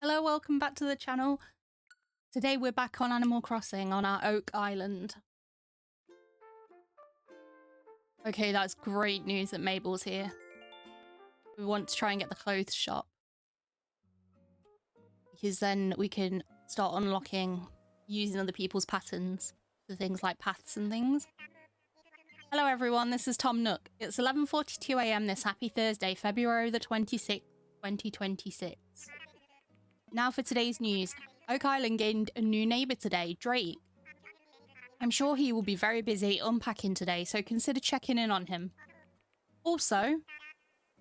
Hello, welcome back to the channel. Today we're back on Animal Crossing on our Oak Island. Okay, that's great news that Mabel's here. We want to try and get the clothes shop, because then we can start unlocking using other people's patterns for things like paths and things. Hello everyone, this is Tom Nook. It's 11:42 AM this happy Thursday, February the 26th, 2026. Now for today's news. Oak Island gained a new neighbour today, Drake. I'm sure he will be very busy unpacking today, so consider checking in on him. Also,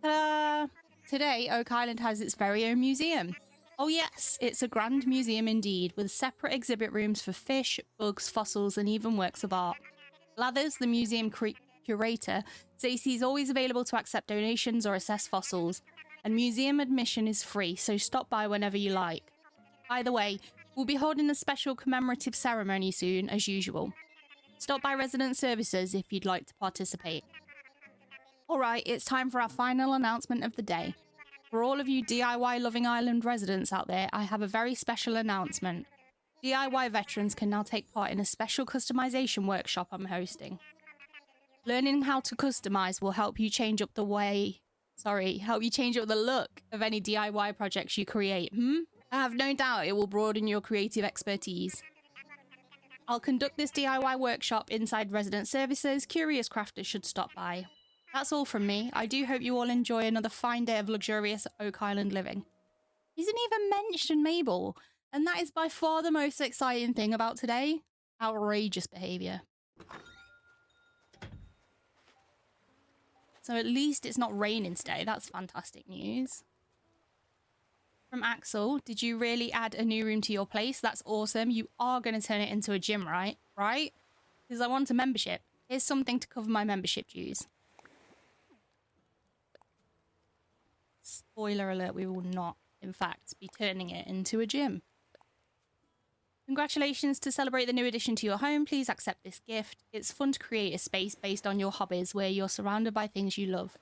today Oak Island has its very own museum. Oh yes, it's a grand museum indeed, with separate exhibit rooms for fish, bugs, fossils, and even works of art. Lathers, the museum curator, says he's always available to accept donations or assess fossils, and museum admission is free, so stop by whenever you like. By the way, we'll be holding a special commemorative ceremony soon, as usual. Stop by Resident Services if you'd like to participate. Alright, it's time for our final announcement of the day. For all of you DIY Loving Island residents out there, I have a very special announcement. DIY veterans can now take part in a special customization workshop I'm hosting. Learning how to customize will help you change up the look of any DIY projects you create, I have no doubt it will broaden your creative expertise. I'll conduct this DIY workshop inside Resident Services. Curious crafters should stop by. That's all from me. I do hope you all enjoy another fine day of luxurious Oak Island living. He didn't even mention Mabel, and that is by far the most exciting thing about today. Outrageous behaviour. So at least it's not raining today. That's fantastic news. From Axel, did you really add a new room to your place? That's awesome. You are going to turn it into a gym, right? Right? Because I want a membership. Here's something to cover my membership dues. Spoiler alert, we will not, in fact, be turning it into a gym. Congratulations to celebrate the new addition to your home. Please accept this gift. It's fun to create a space based on your hobbies where you're surrounded by things you love.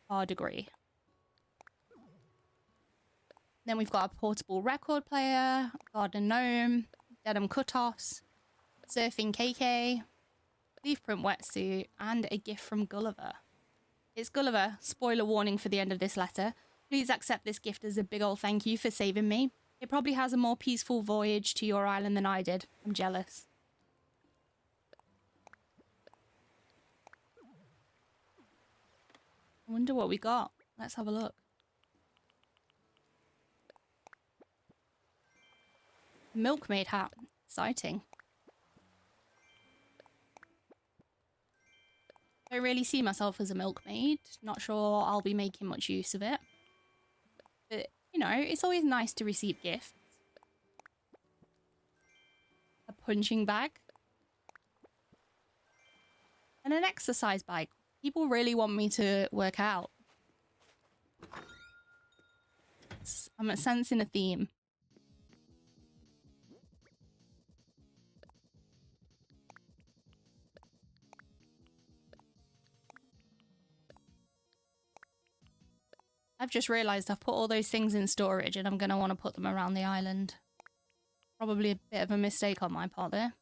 Hard agree. Then we've got a portable record player, garden gnome, denim cutoffs, surfing KK, leaf print wetsuit, and a gift from Gulliver. It's Gulliver. Spoiler warning for the end of this letter. Please accept this gift as a big ol' thank you for saving me. It probably has a more peaceful voyage to your island than I did. I'm jealous. I wonder what we got. Let's have a look. Milkmaid hat. Exciting. Don't really see myself as a milkmaid. Not sure I'll be making much use of it. But, you know, it's always nice to receive gifts. A punching bag. And an exercise bike. People really want me to work out. I'm sensing a theme. I've just realised I've put all those things in storage and I'm going to want to put them around the island. Probably a bit of a mistake on my part there.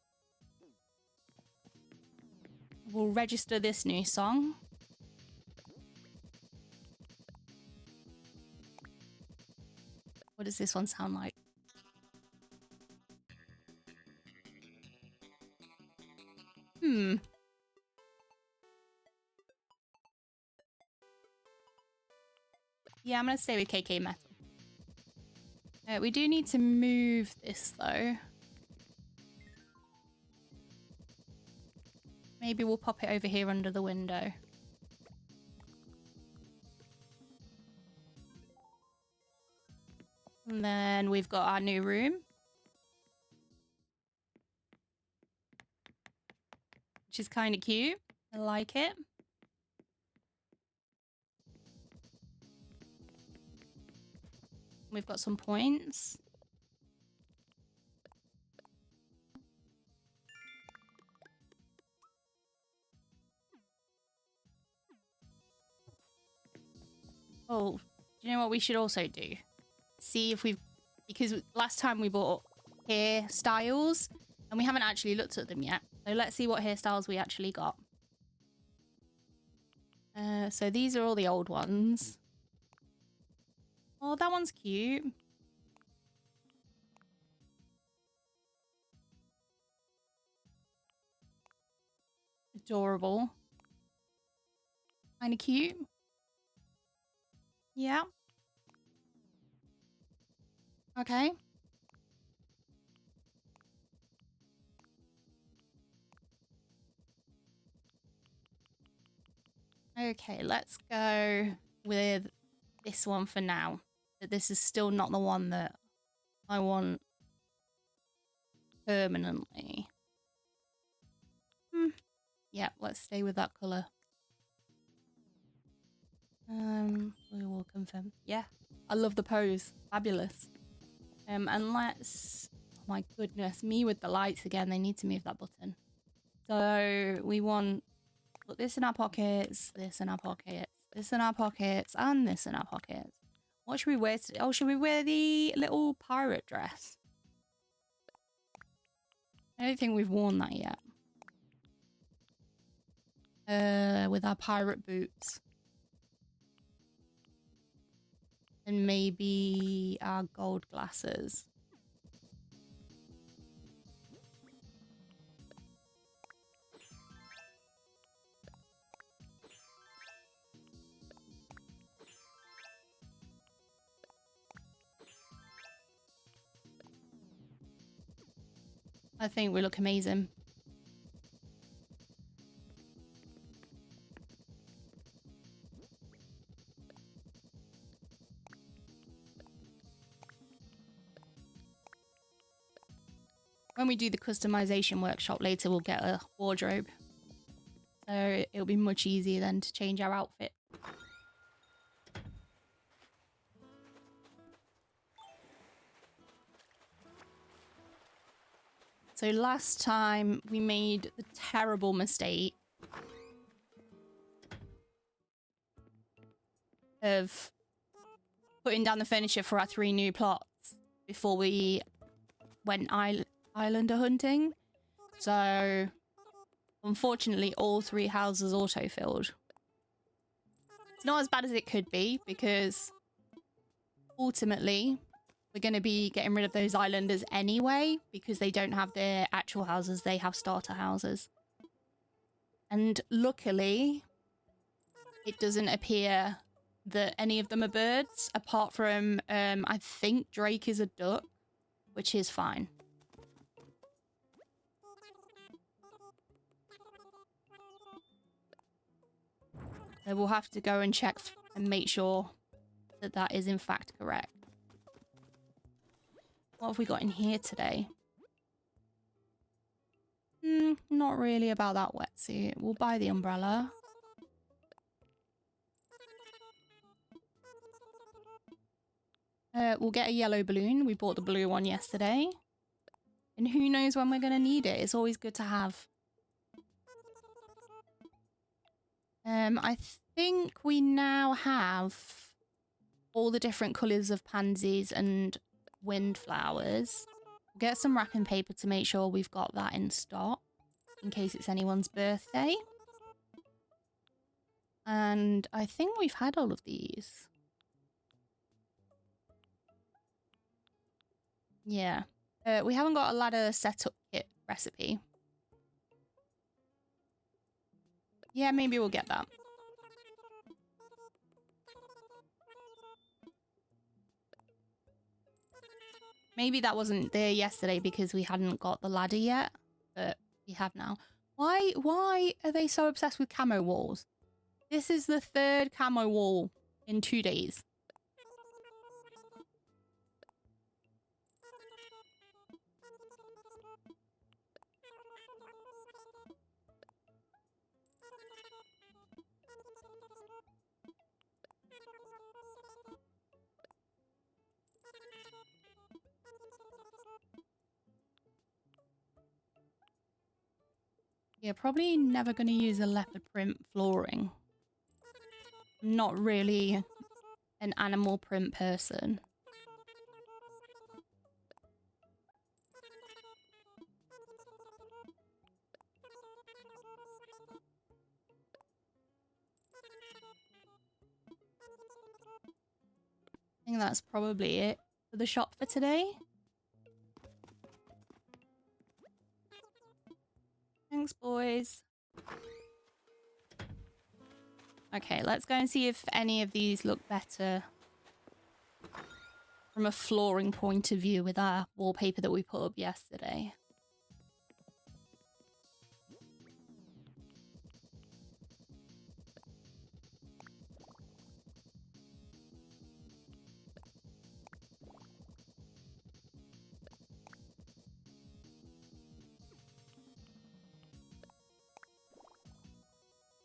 We'll register this new song. What does this one sound like? Yeah, I'm going to stay with KK Metal. We do need to move this, though. Maybe we'll pop it over here under the window. And then we've got our new room. Which is kind of cute. I like it. We've got some points. Oh, do you know what we should also do? see if we've... Because last time we bought hairstyles and we haven't actually looked at them yet. So let's see what hairstyles we actually got. So these are all the old ones. Oh, that one's cute. Adorable. Kind of cute. Yeah. Okay. Okay, let's go with this one for now. But this is still not the one that I want permanently. Yeah, let's stay with that colour. We will confirm. Yeah, I love the pose. Fabulous. And let's... Oh my goodness, me with the lights again. They need to move that button. So we want... Put this in our pockets, this in our pockets, this in our pockets, and this in our pockets. What should we wear today? Oh, should we wear the little pirate dress? I don't think we've worn that yet. With our pirate boots. And maybe our gold glasses. I think we look amazing. When we do the customization workshop later, we'll get a wardrobe. So it'll be much easier then to change our outfit. So last time we made the terrible mistake of putting down the furniture for our 3 new plots before we went islander hunting. So unfortunately, all 3 houses auto-filled. It's not as bad as it could be because ultimately we're going to be getting rid of those islanders anyway because they don't have their actual houses. They have starter houses. And luckily, it doesn't appear that any of them are birds apart from, I think Drake is a duck, which is fine. So we'll have to go and check and make sure that that is in fact correct. What have we got in here today? Not really about that wetsuit. We'll buy the umbrella. We'll get a yellow balloon. We bought the blue one yesterday. And who knows when we're going to need it. It's always good to have. I think we now have all the different colours of pansies and windflowers. We'll get some wrapping paper to make sure we've got that in stock in case it's anyone's birthday. And I think we've had all of these. Yeah. We haven't got a ladder setup kit recipe. Yeah, maybe we'll get that. Maybe that wasn't there yesterday because we hadn't got the ladder yet, but we have now. Why are they so obsessed with camo walls? This is the 3rd camo wall in 2 days. Yeah, probably never going to use a leopard print flooring. I'm not really an animal print person. think that's probably it for the shop for today. Thanks, boys. Okay, let's go and see if any of these look better from a flooring point of view with our wallpaper that we put up yesterday.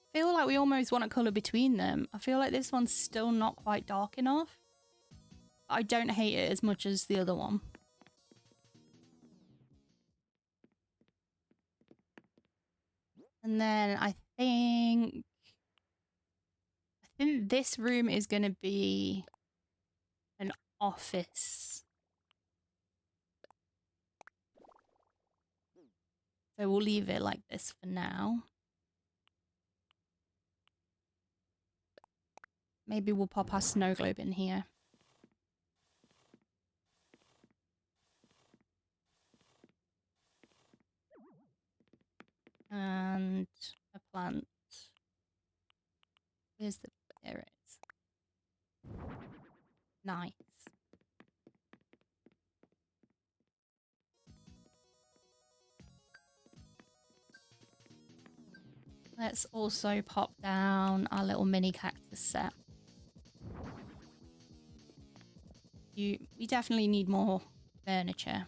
I feel like we almost want a colour between them. I feel like this one's still not quite dark enough. I don't hate it as much as the other one. And then I think this room is going to be an office. So we'll leave it like this for now. Maybe we'll pop our snow globe in here. And a plant. Where's the... There it is. Nice. Let's also pop down our little mini cactus set. We definitely need more furniture.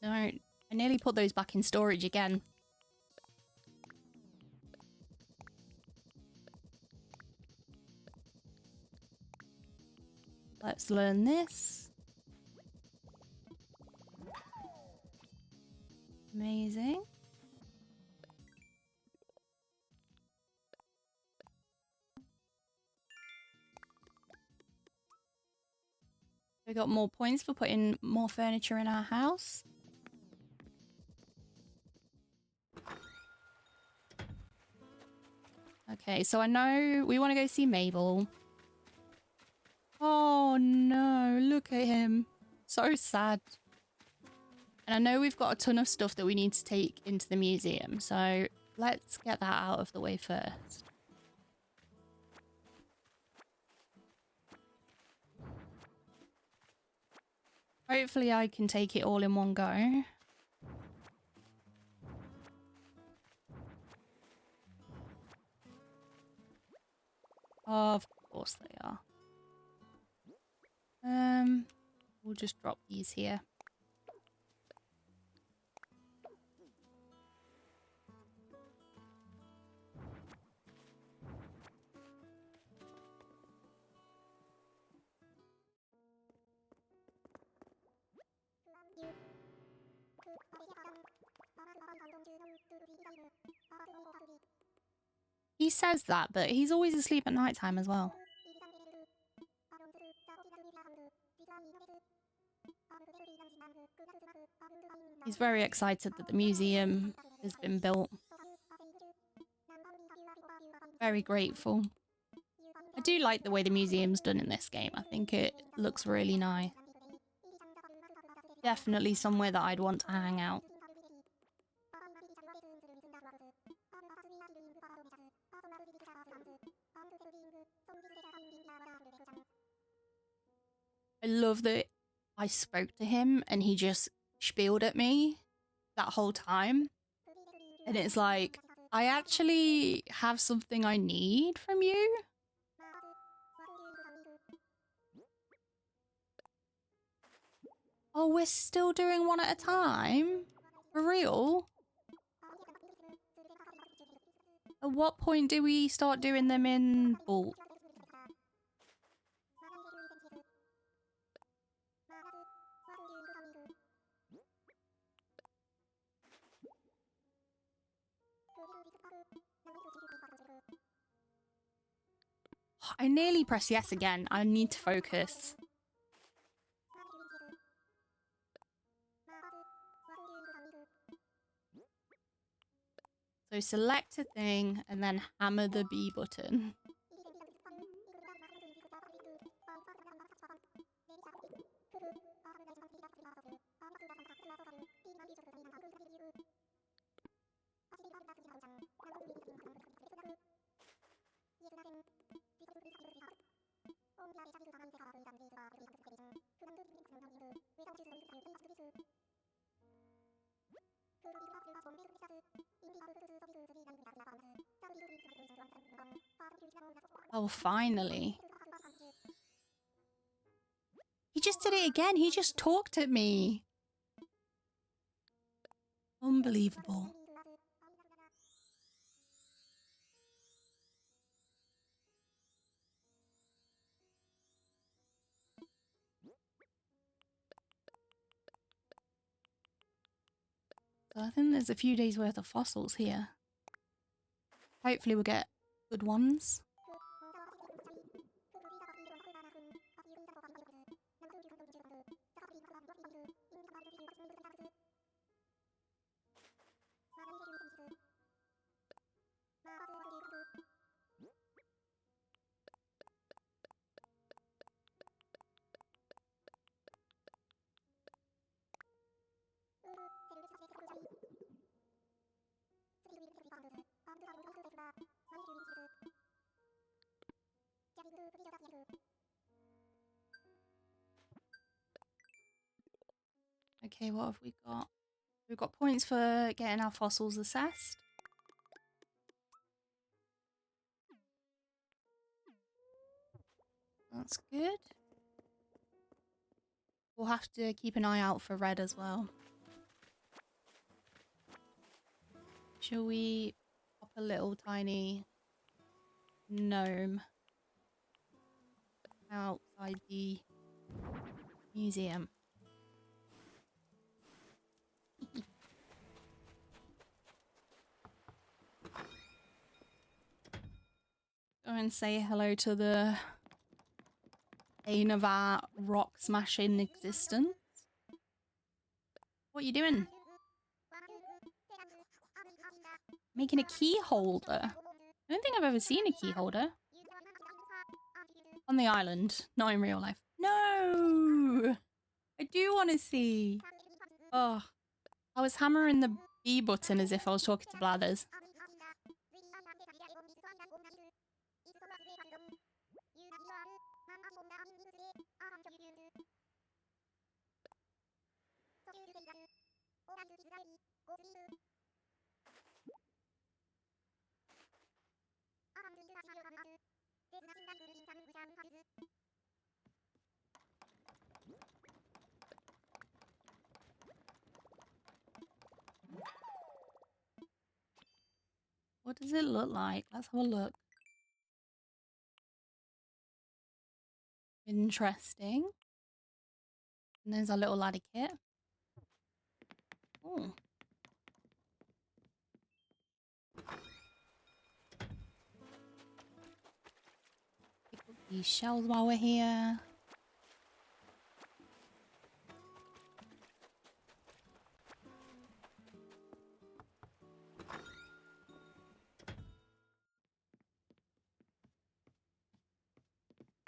No, I nearly put those back in storage again. Let's learn this. Amazing. We got more points for putting more furniture in our house. Okay, so I know we want to go see Mabel. Oh no, look at him. So sad. And I know we've got a ton of stuff that we need to take into the museum, so let's get that out of the way first. Hopefully I can take it all in one go. Of course they are. We'll just drop these here. He says that, but he's always asleep at nighttime as well. He's very excited that the museum has been built. Very grateful. I do like the way the museum's done in this game. I think it looks really nice. Definitely somewhere that I'd want to hang out. I love that I spoke to him and he just spieled at me that whole time. And it's like, I actually have something I need from you. Oh, we're still doing one at a time? For real? At what point do we start doing them in bulk? I nearly pressed yes again. I need to focus. So select a thing and then hammer the B button. Oh, finally. He just did it again. He just talked at me. Unbelievable. So I think there's a few days worth of fossils here. Hopefully we'll get good ones. Okay, what have we got? We've got points for getting our fossils assessed. That's good. We'll have to keep an eye out for red as well. Shall we pop a little tiny gnome outside the museum? Go and say hello to the bane of our rock smashing existence. What are you doing? Making a key holder. I don't think I've ever seen a key holder. On the island, not in real life. No! I do want to see. Oh, I was hammering the B button as if I was talking to Blathers. What does it look like? Let's have a look. Interesting. And there's our little ladder kit. Oh. Pick up these shells while we're here.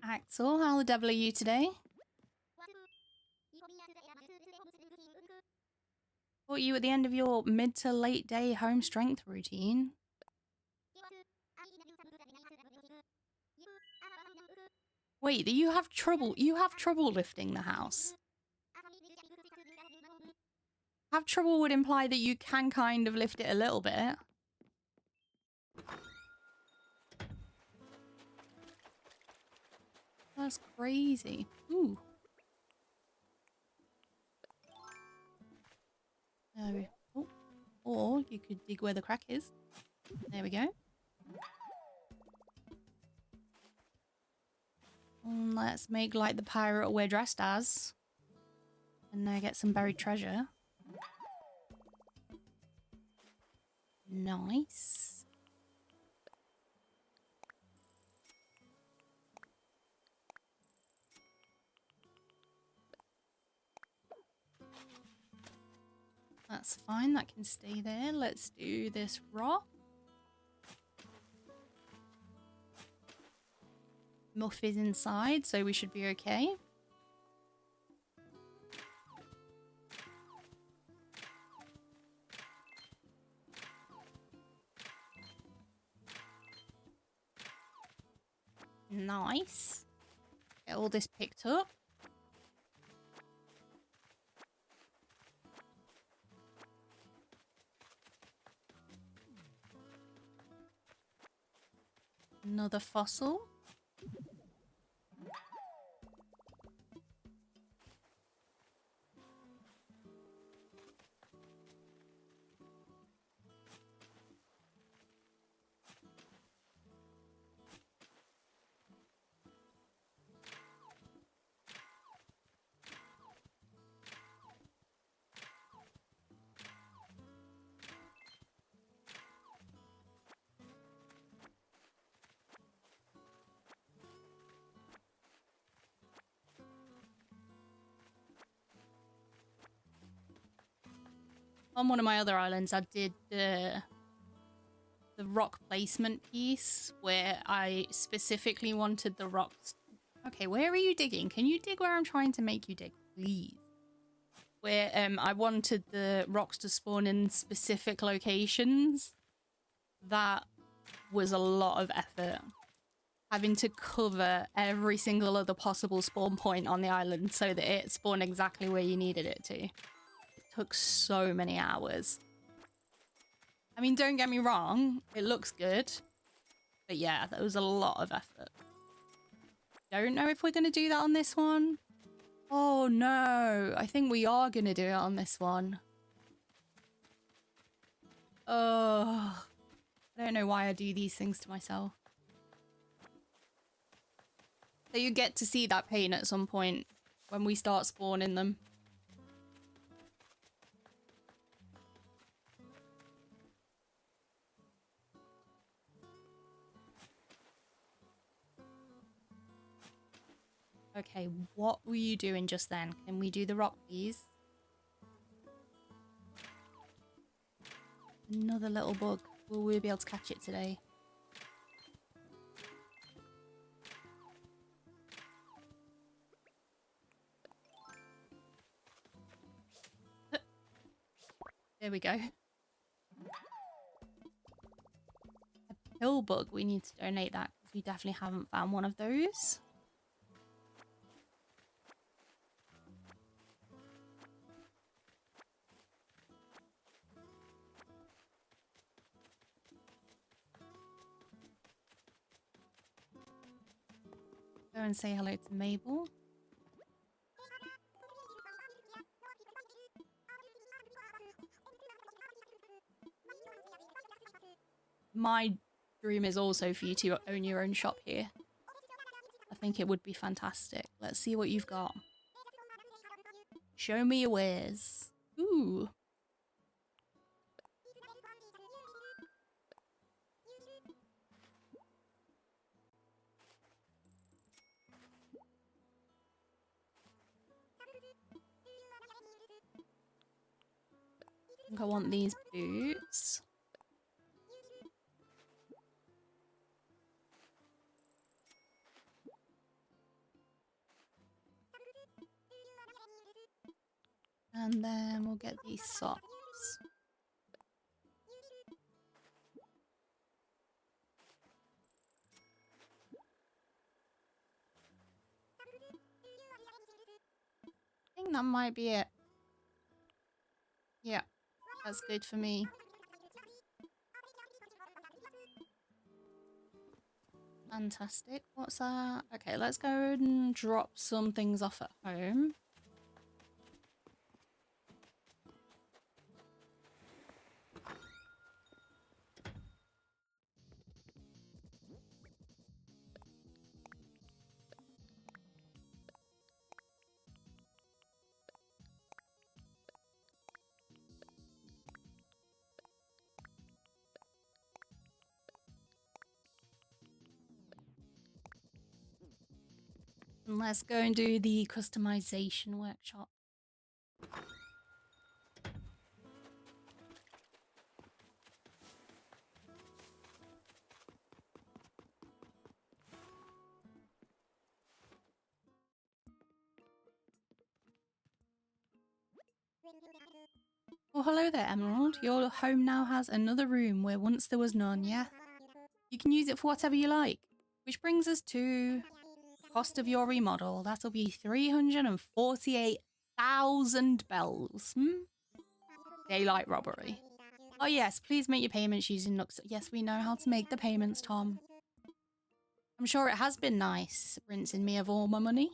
Axel, how the devil are you today? Thought you at the end of your mid to late day home strength routine. Wait, you have trouble lifting the house? Have trouble would imply that you can kind of lift it a little bit. That's crazy. Ooh. Oh. Or you could dig where the crack is. There we go. And let's make like the pirate we're dressed as. And now get some buried treasure. Nice. That's fine, that can stay there. Let's do this rock. Muff is inside, so we should be okay. Nice. Get all this picked up. Another fossil. On one of my other islands, I did the rock placement piece where I specifically wanted the rocks. Okay, where are you digging? Can you dig where I'm trying to make you dig, please? Where I wanted the rocks to spawn in specific locations. That was a lot of effort. Having to cover every single other possible spawn point on the island so that it spawned exactly where you needed it to. Took so many hours. I mean, don't get me wrong, it looks good. But yeah, that was a lot of effort. Don't know if we're going to do that on this one. Oh no, I think we are going to do it on this one. Oh, I don't know why I do these things to myself. So you get to see that pain at some point when we start spawning them. Okay, what were you doing just then? Can we do the rock, please? Another little bug. Will we be able to catch it today? There we go. A pill bug. We need to donate that because we definitely haven't found one of those. Go and say hello to Mabel. My dream is also for you to own your own shop here. I think it would be fantastic. Let's see what you've got. Show me your wares. Ooh. I think I want these boots. And then we'll get these socks. I think that might be it. Yeah, that's good for me. Fantastic. What's that? Okay, let's go and drop some things off at home. And let's go and do the customization workshop. Oh, hello there, Emerald. Your home now has another room where once there was none, yeah? You can use it for whatever you like. Which brings us to cost of your remodel. That'll be 348,000 bells. Daylight robbery. Oh yes, please make your payments using Nux. Yes, we know how to make the payments, Tom. I'm sure it has been nice rinsing me of all my money.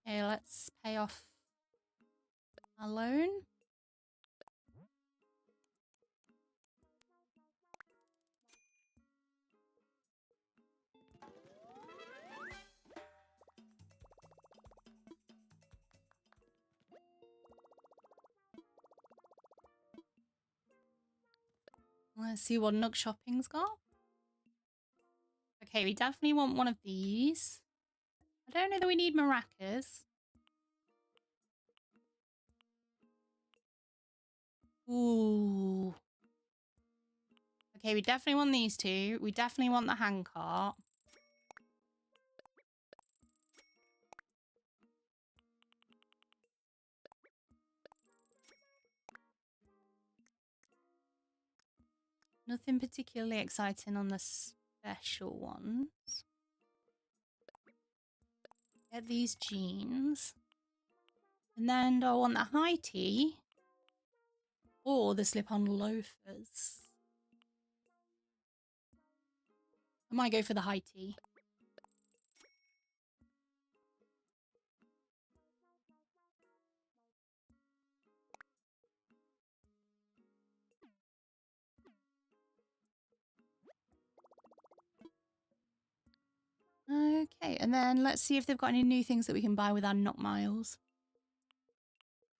Okay, let's pay off our loan. Let's see what Nug Shopping's got. Okay, we definitely want one of these. I don't know that we need maracas. Ooh. Okay, we definitely want these two. We definitely want the handcart. Nothing particularly exciting on the special ones. Get these jeans. And then do I want the high tea? Or the slip-on loafers? I might go for the high tea. Okay, and then let's see if they've got any new things that we can buy with our Not Miles.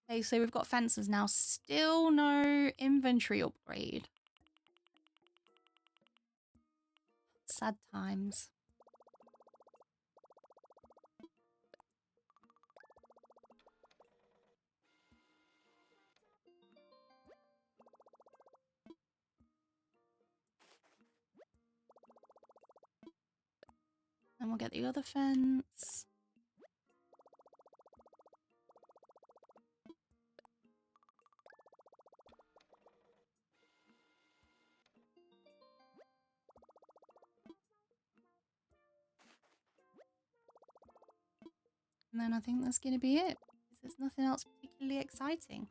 Okay, so we've got fences now. Still no inventory upgrade. Sad times. Then we'll get the other fence. And then I think that's going to be it. Because there's nothing else particularly exciting.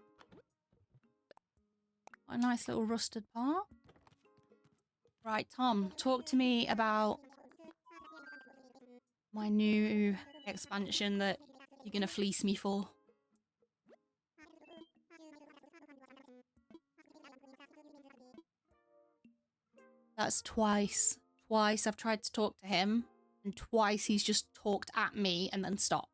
What a nice little rusted part. Right, Tom, talk to me about my new expansion that you're going to fleece me for. That's twice. Twice I've tried to talk to him, and twice he's just talked at me and then stopped.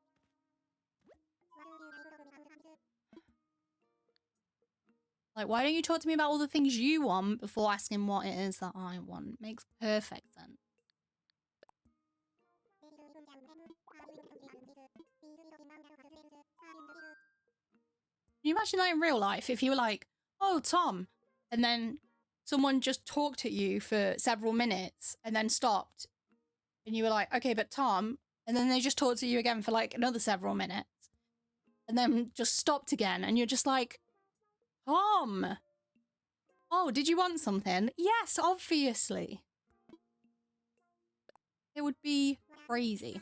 Like, why don't you talk to me about all the things you want before asking what it is that I want? Makes perfect sense. Can you imagine that in real life? If you were like, oh, Tom, and then someone just talked at you for several minutes and then stopped, and you were like, okay, but Tom, and then they just talked to you again for like another several minutes, and then just stopped again, and you're just like, Tom, oh, did you want something? Yes, obviously. It would be crazy.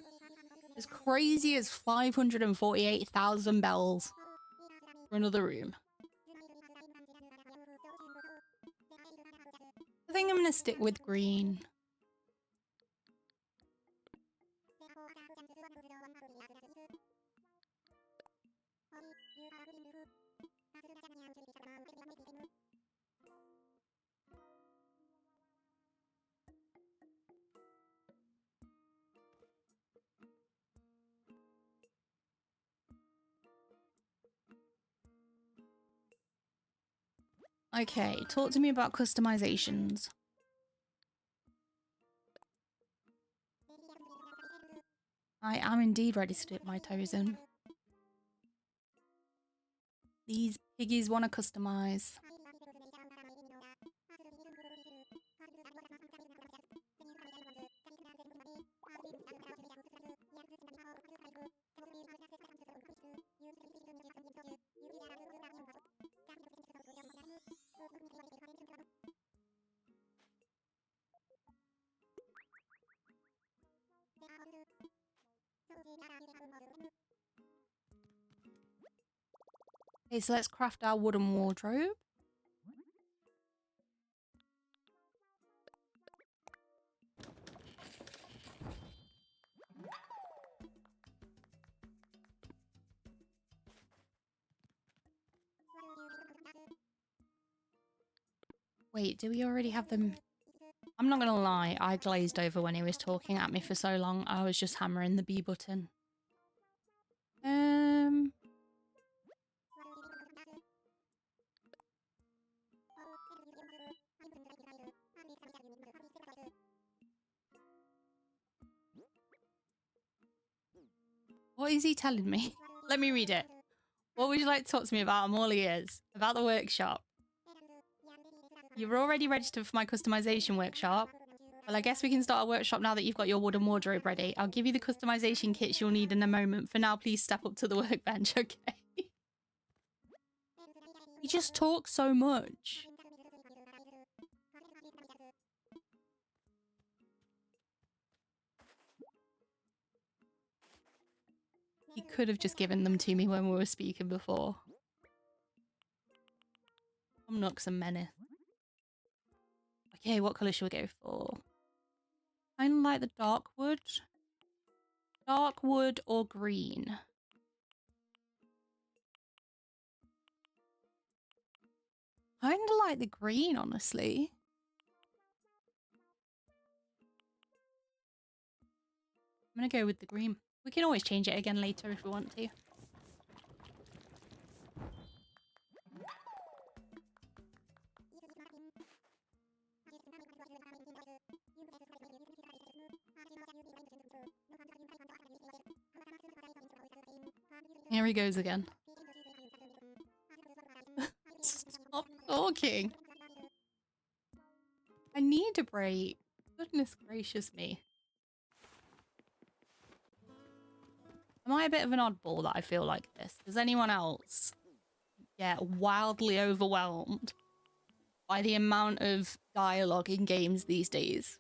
As crazy as 548,000 bells for another room. I think I'm going to stick with green. Okay, talk to me about customizations. I am indeed ready to dip my toes in. These piggies want to customize. Okay, so let's craft our wooden wardrobe. Wait, do we already have them? I'm not gonna lie, I glazed over when he was talking at me for so long. I was just hammering the B button. What is he telling me? Let me read it. What would you like to talk to me about? I'm all ears. About the workshop. You're already registered for my customization workshop. Well, I guess we can start a workshop now that you've got your wooden wardrobe ready. I'll give you the customization kits you'll need in a moment. For now, please step up to the workbench, okay? He just talks so much. He could have just given them to me when we were speaking before. Nooks and Menace. Okay, what colour should we go for? Kind of like the dark wood. Dark wood or green? Kind of like the green, honestly. I'm going to go with the green. We can always change it again later if we want to. Here he goes again. Stop talking. I need a break. Goodness gracious me. Am I a bit of an oddball that I feel like this? Does anyone else get wildly overwhelmed by the amount of dialogue in games these days?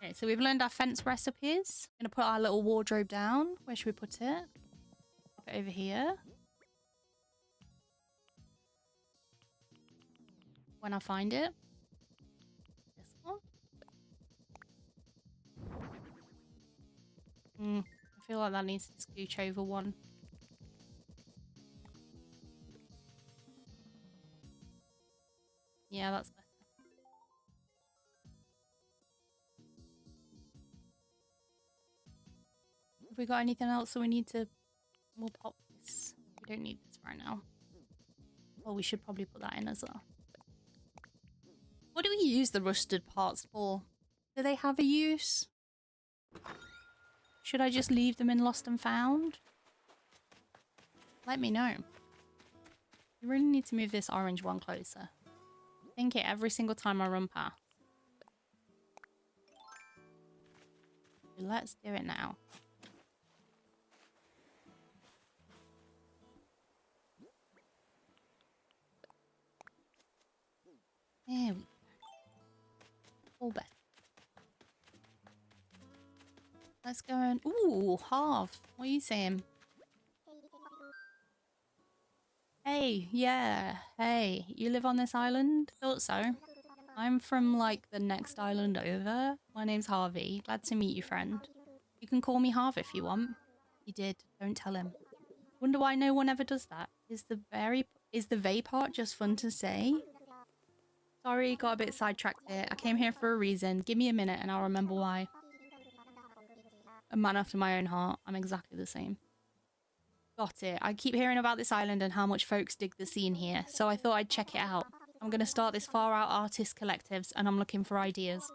Okay, so we've learned our fence recipes. I'm gonna put our little wardrobe down. Where should we put it? Pop it over here. When I find it. This one. I feel like that needs to scooch over one. Yeah, that's better. Have we got anything else that we need to... We'll pop this. We don't need this right now. Well, we should probably put that in as well. What do we use the rusted parts for? Do they have a use? Should I just leave them in Lost and Found? Let me know. You really need to move this orange one closer. Think it every single time I run past. Let's do it now. There we go. All better. Let's go and... Ooh, half. What are you saying? Hey, yeah. Hey, you live on this island? Thought so. I'm from, like, the next island over. My name's Harvey. Glad to meet you, friend. You can call me Harv if you want. You did. Don't tell him. Wonder why no one ever does that. Is the vey part just fun to say? Sorry, got a bit sidetracked here. I came here for a reason. Give me a minute and I'll remember why. A man after my own heart. I'm exactly the same. Got it. I keep hearing about this island and how much folks dig the scene here, so I thought I'd check it out. I'm going to start this far out artist collectives and I'm looking for ideas.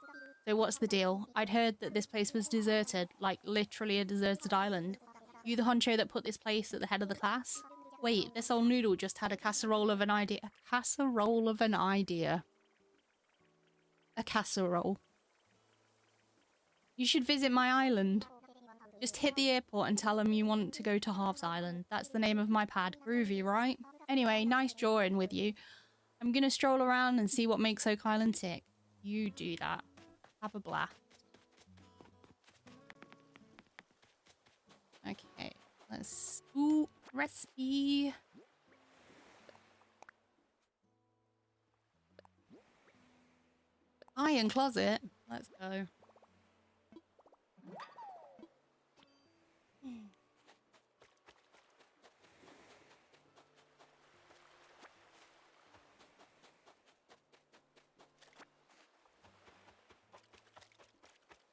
So what's the deal? I'd heard that this place was deserted, like literally a deserted island. You the honcho that put this place at the head of the class? Wait, this old noodle just had a casserole of an idea. A casserole of an idea. A casserole. You should visit my island. Just hit the airport and tell them you want to go to Harv's Island. That's the name of my pad. Groovy, right? Anyway, nice drawing with you. I'm gonna stroll around and see what makes Oak Island tick. You do that. Have a blast. Okay, let's... Ooh, recipe. Iron closet. Let's go.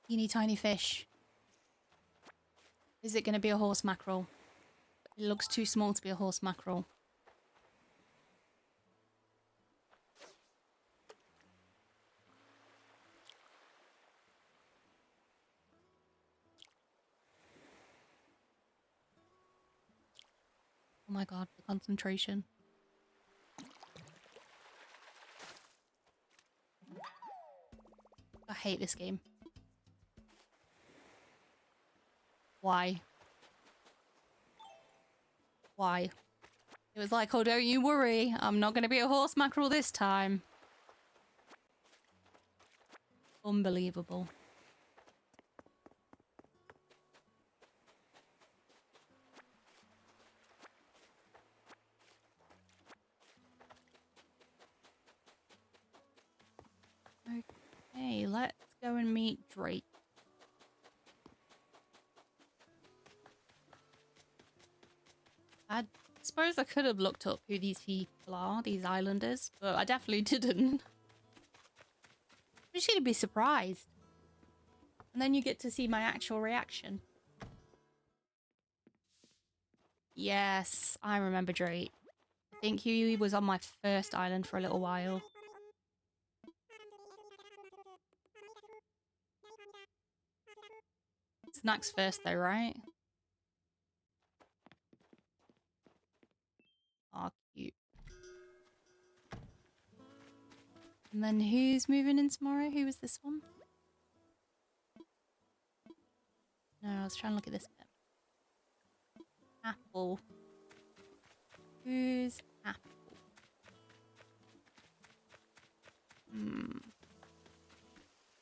Teeny tiny fish. Is it going to be a horse mackerel? It looks too small to be a horse mackerel. Oh my god, the concentration. I hate this game. Why? Why? It was like, oh, don't you worry. I'm not going to be a horse mackerel this time. Unbelievable. Okay, let's go and meet Drake. I suppose I could have looked up who these people are, these islanders, but I definitely didn't. I'm just gonna be surprised. And then you get to see my actual reaction. Yes, I remember Drake. I think he was on my first island for a little while. Snacks first though, right? Aw, cute. And then who's moving in tomorrow? Who was this one? No, I was trying to look at this bit. Apple. Who's Apple?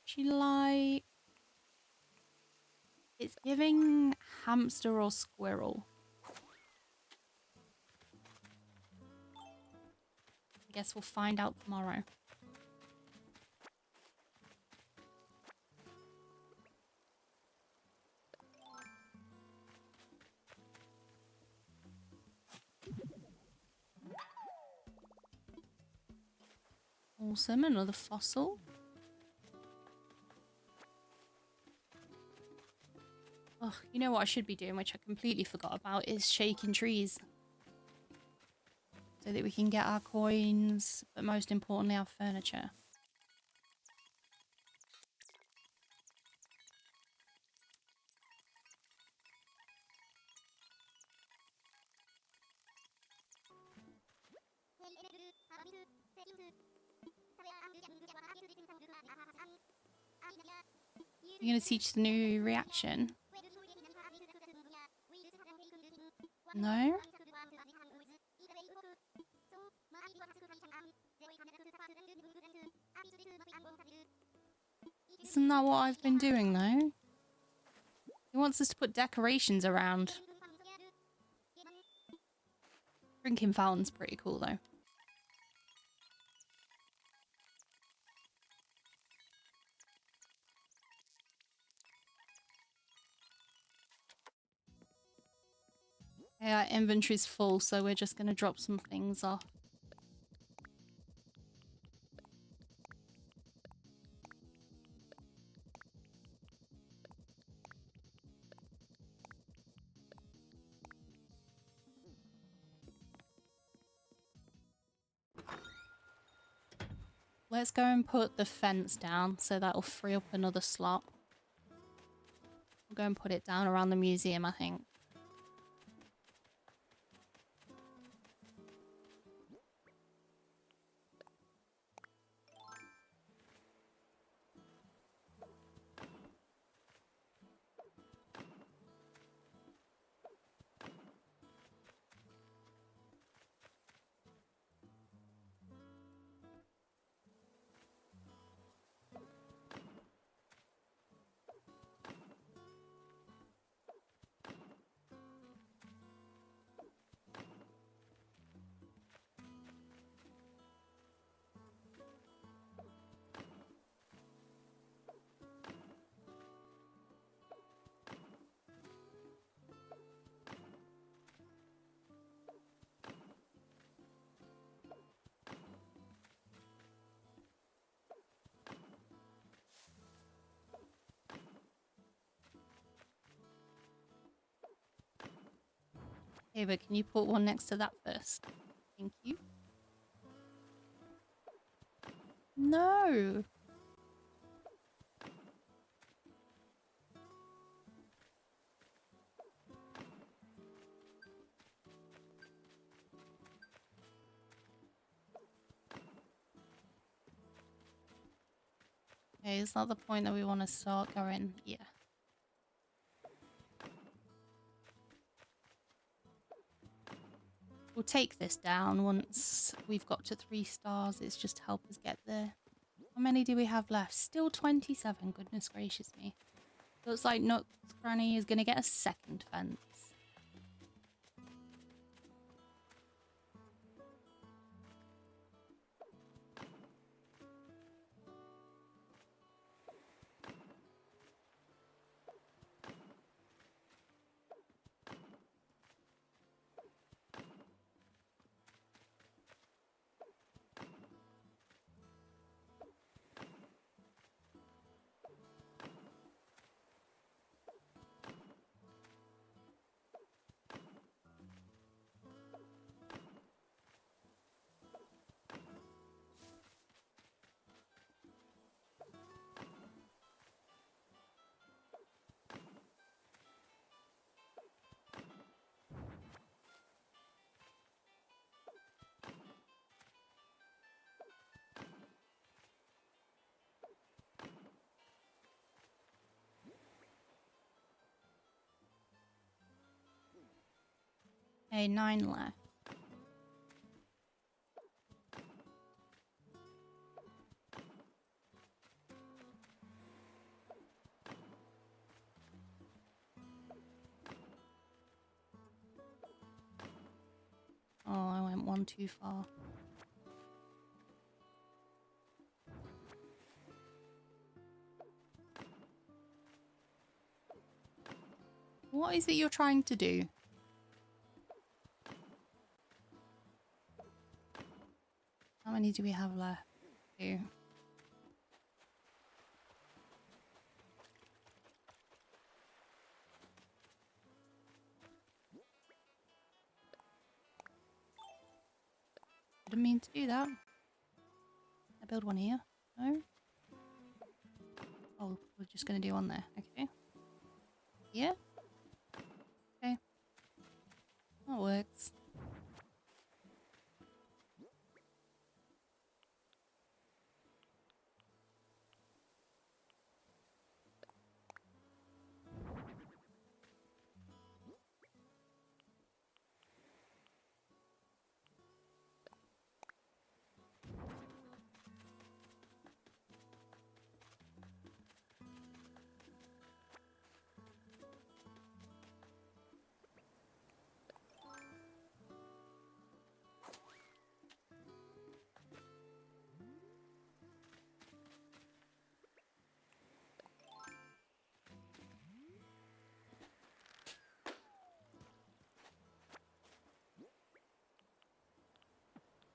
She like... It's giving hamster or squirrel. I guess we'll find out tomorrow. Awesome, another fossil. Oh, you know what I should be doing, which I completely forgot about, is shaking trees. So that we can get our coins, but most importantly our furniture. You're going to teach the new reaction? No? Isn't that what I've been doing though? He wants us to put decorations around. Drinking fountain's pretty cool though. Yeah, inventory's full, so we're just gonna drop some things off. Let's go and put the fence down, so that'll free up another slot. We'll go and put it down around the museum, I think. Okay, but can you put one next to that first? Thank you. No! Okay, is that the point that we want to start going? Yeah. We'll take this down once we've got to 3 stars. It's just to help us get there. How many do we have left? Still 27. Goodness gracious me. Looks like Nook's Granny is going to get a second fence. Okay, 9 left. Oh, I went one too far. What is it you're trying to do? How many do we have left? 2. Didn't mean to do that. I build one here. No? Oh, we're just going to do one there. Okay. Yeah? Okay. That works.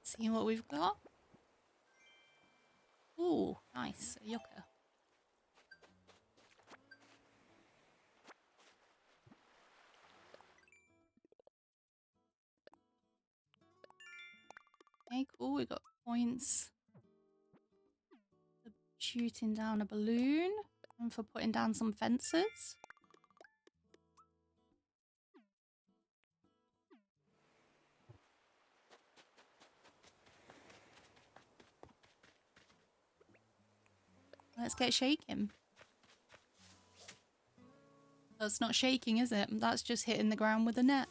See what we've got? Ooh, nice. A yucca. Okay, cool. We got points for shooting down a balloon and for putting down some fences. Let's get shaking. That's not shaking, is it? That's just hitting the ground with a net.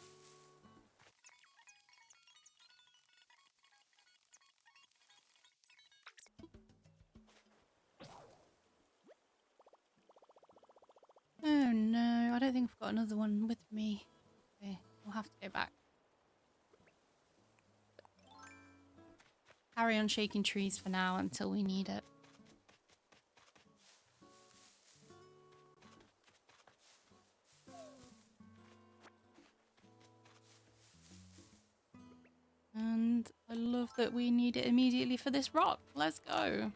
Oh no, I don't think I've got another one with me. Okay, we'll have to go back. Carry on shaking trees for now until we need it. And I love that we need it immediately for this rock. Let's go.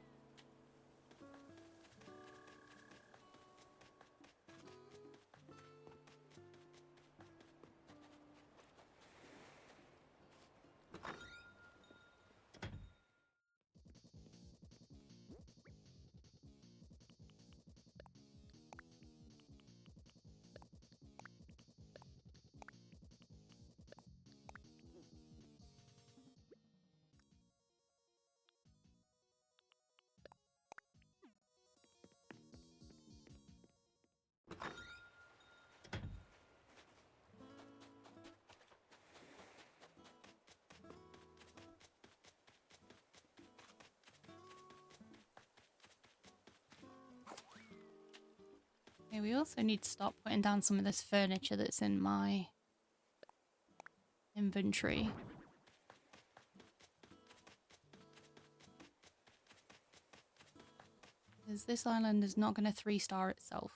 Okay, we also need to stop putting down some of this furniture that's in my inventory. Because this island is not going to 3-star itself.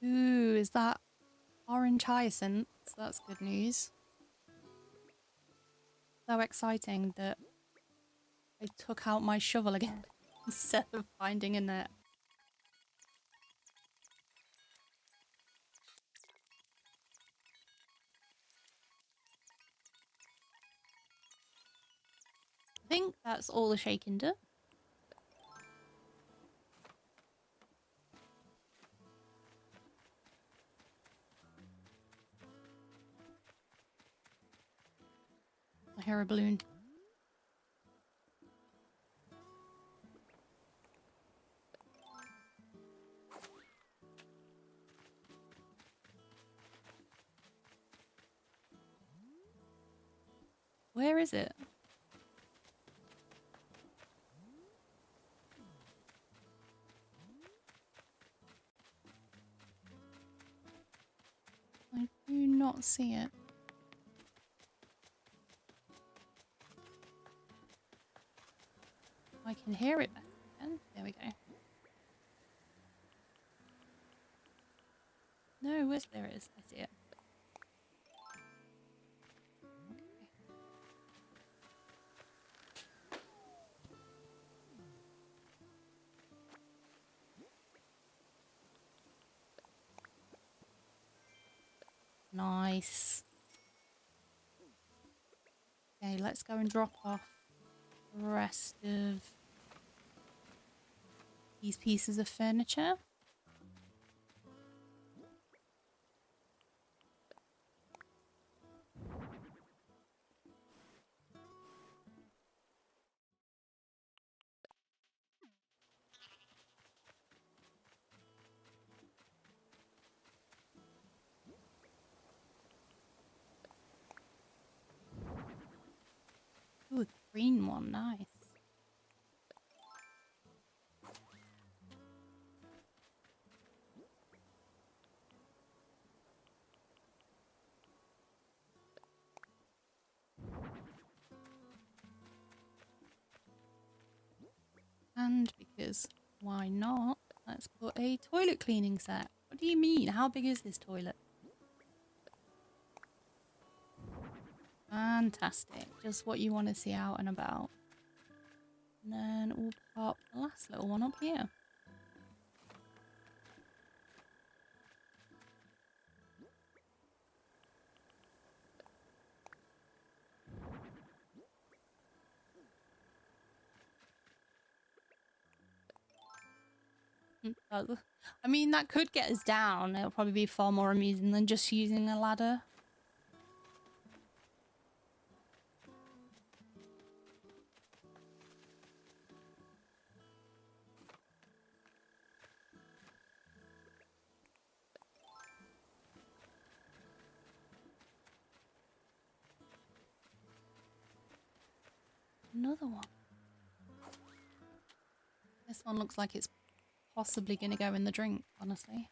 Ooh, is that orange hyacinth? That's good news. So exciting that I took out my shovel again instead of finding a net. I think that's all the shaking done. I hear a balloon. Where is it? I do not see it. I can hear it back again. There we go. No, there it is. I see it. Nice. Okay, let's go and drop off the rest of these pieces of furniture. Ooh, a green one. Nice. And because why not? Let's put a toilet cleaning set. What do you mean? How big is this toilet? Fantastic. Just what you want to see out and about. And then we'll pop the last little one up here. I mean, that could get us down. It'll probably be far more amusing than just using a ladder. Another one. This one looks like it's possibly going to go in the drink, honestly.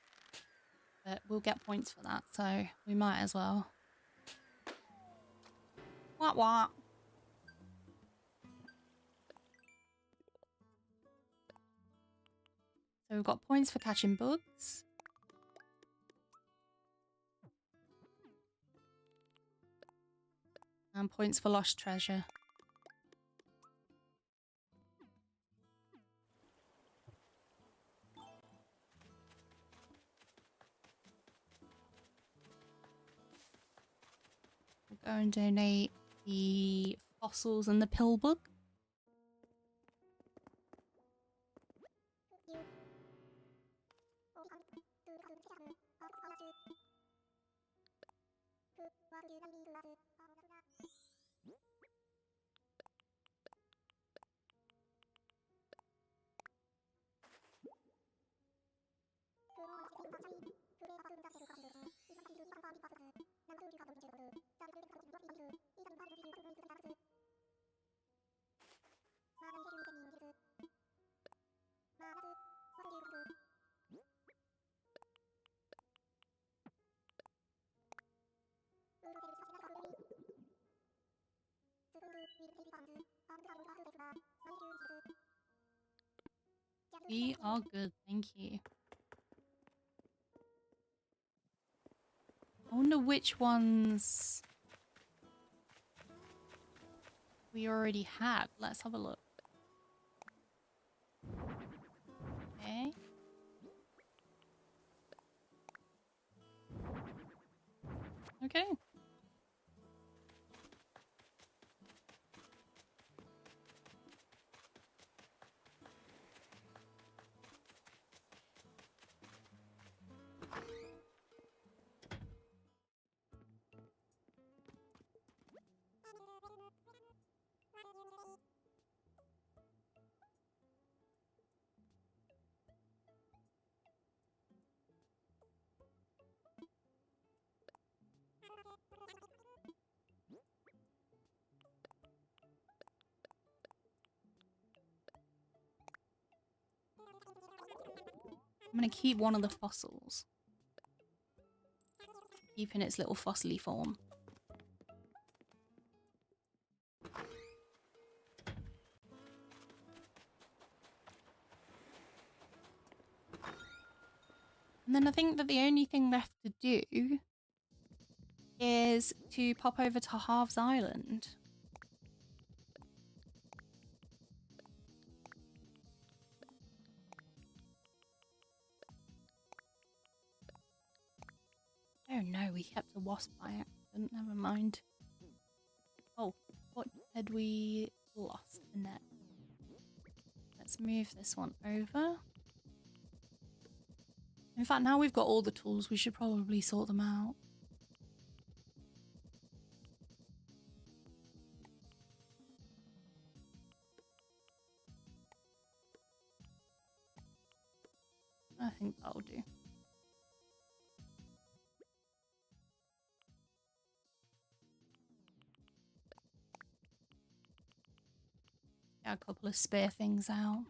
But we'll get points for that, so we might as well. What? So we've got points for catching bugs. And points for lost treasure. We'll go and donate the fossils and the pill bug. We are good, thank you. I wonder which ones we already had. Let's have a look. Okay. Okay. I'm gonna keep one of the fossils. Keep in its little fossily form. And then I think that the only thing left to do is to pop over to Halves Island. Oh no, we kept a wasp by accident. Never mind. Oh, what had we lost? A net. Let's move this one over. In fact, now we've got all the tools, we should probably sort them out. I think that'll do. Get a couple of spare things out.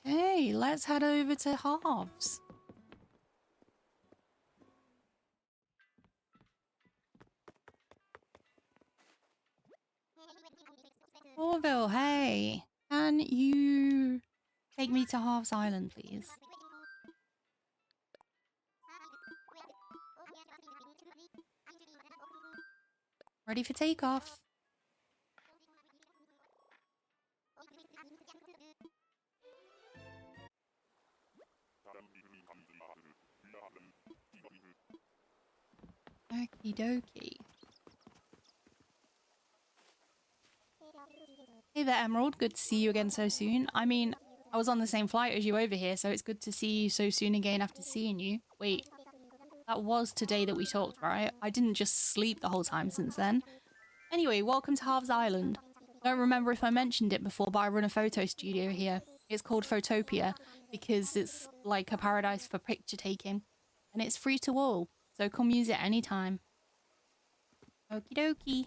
Okay, let's head over to Halves. Orville, hey, can you take me to Halves Island, please? Ready for takeoff. Okie dokie. Hey there, Emerald. Good to see you again so soon. I mean, I was on the same flight as you over here, so it's good to see you so soon again after seeing you. Wait, that was today that we talked, right? I didn't just sleep the whole time since then. Anyway, welcome to Halves Island. I don't remember if I mentioned it before, but I run a photo studio here. It's called Photopia because it's like a paradise for picture taking. And it's free to all, so come use it anytime. Okie dokie.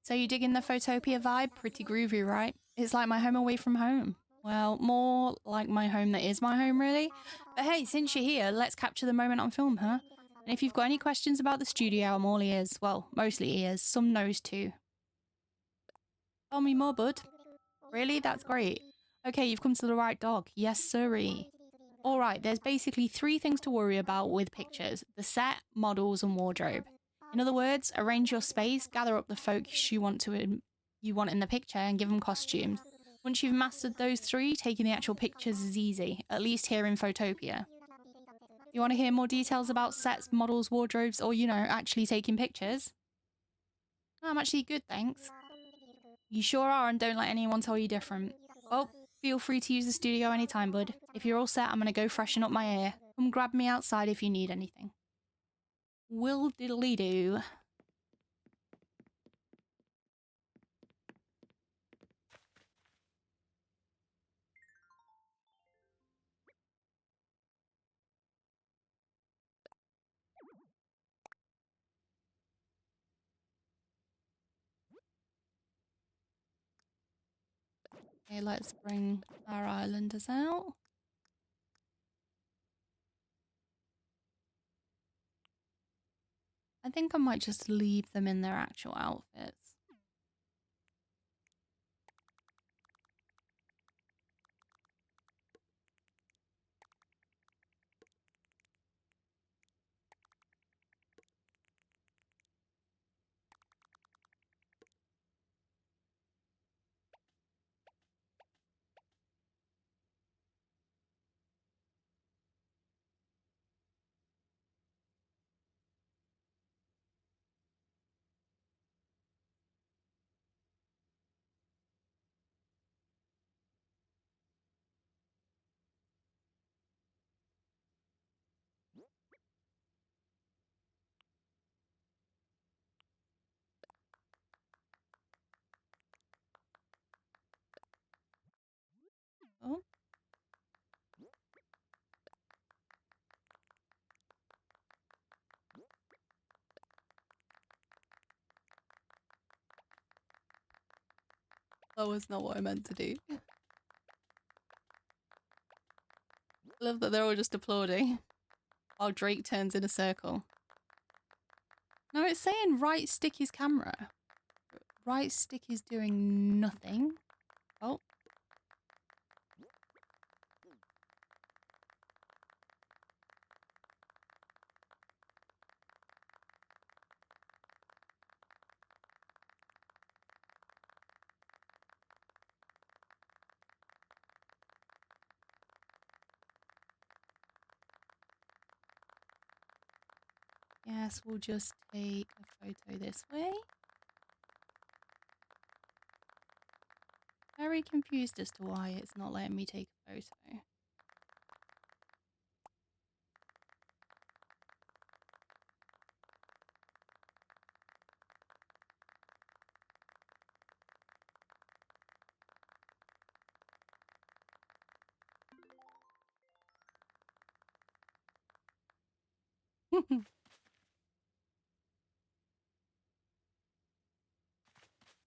So you digging the Photopia vibe? Pretty groovy, right? It's like my home away from home. Well, more like my home that is my home, really. But hey, since you're here, let's capture the moment on film, huh? And if you've got any questions about the studio, I'm all ears. Well, mostly ears. Some nose too. Tell me more, bud. Really? That's great. Okay, you've come to the right dog. Yes, sirree. Alright, there's basically 3 things to worry about with pictures. The set, models, and wardrobe. In other words, arrange your space, gather up the folks you want in the picture, and give them costumes. Once you've mastered those 3, taking the actual pictures is easy, at least here in Photopia. You want to hear more details about sets, models, wardrobes, or, you know, actually taking pictures? I'm actually good, thanks. You sure are, and don't let anyone tell you different. Well, feel free to use the studio anytime, bud. If you're all set, I'm gonna go freshen up my hair. Come grab me outside if you need anything. Will diddly do. Okay, let's bring our islanders out. I think I might just leave them in their actual outfits. Oh. That was not what I meant to do. I love that they're all just applauding while Drake turns in a circle. No, it's saying right stick is camera. Right stick is doing nothing. Oh. Yes, we'll just take a photo this way. Very confused as to why it's not letting me take a photo.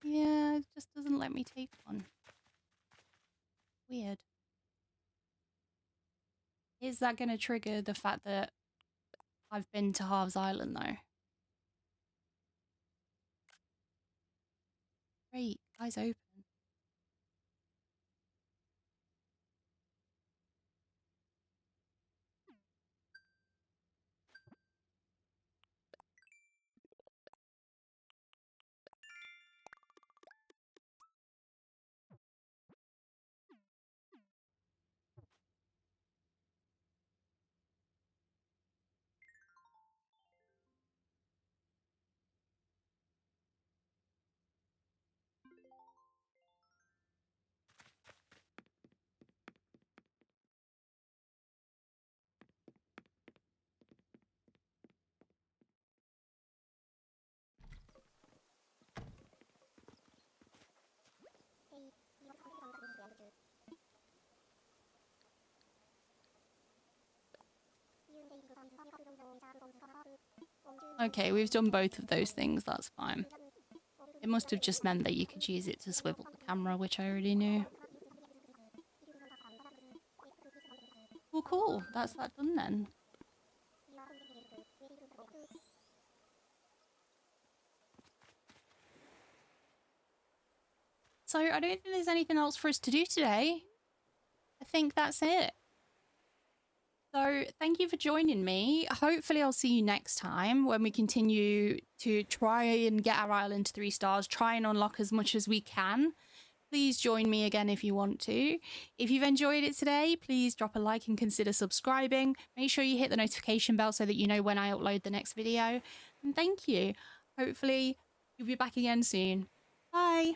Yeah, it just doesn't let me take one. Weird. Is that going to trigger the fact that I've been to Halves Island, though? Great. Eyes open. Okay, we've done both of those things. That's fine. It must have just meant that you could use it to swivel the camera, which I already knew. Well, cool. That's that done then. So I don't think there's anything else for us to do today. I think that's it. So thank you for joining me. Hopefully I'll see you next time when we continue to try and get our island to 3 stars, try and unlock as much as we can. Please join me again if you want to. If you've enjoyed it today, please drop a like and consider subscribing. Make sure you hit the notification bell so that you know when I upload the next video. And thank you. Hopefully you'll be back again soon. Bye.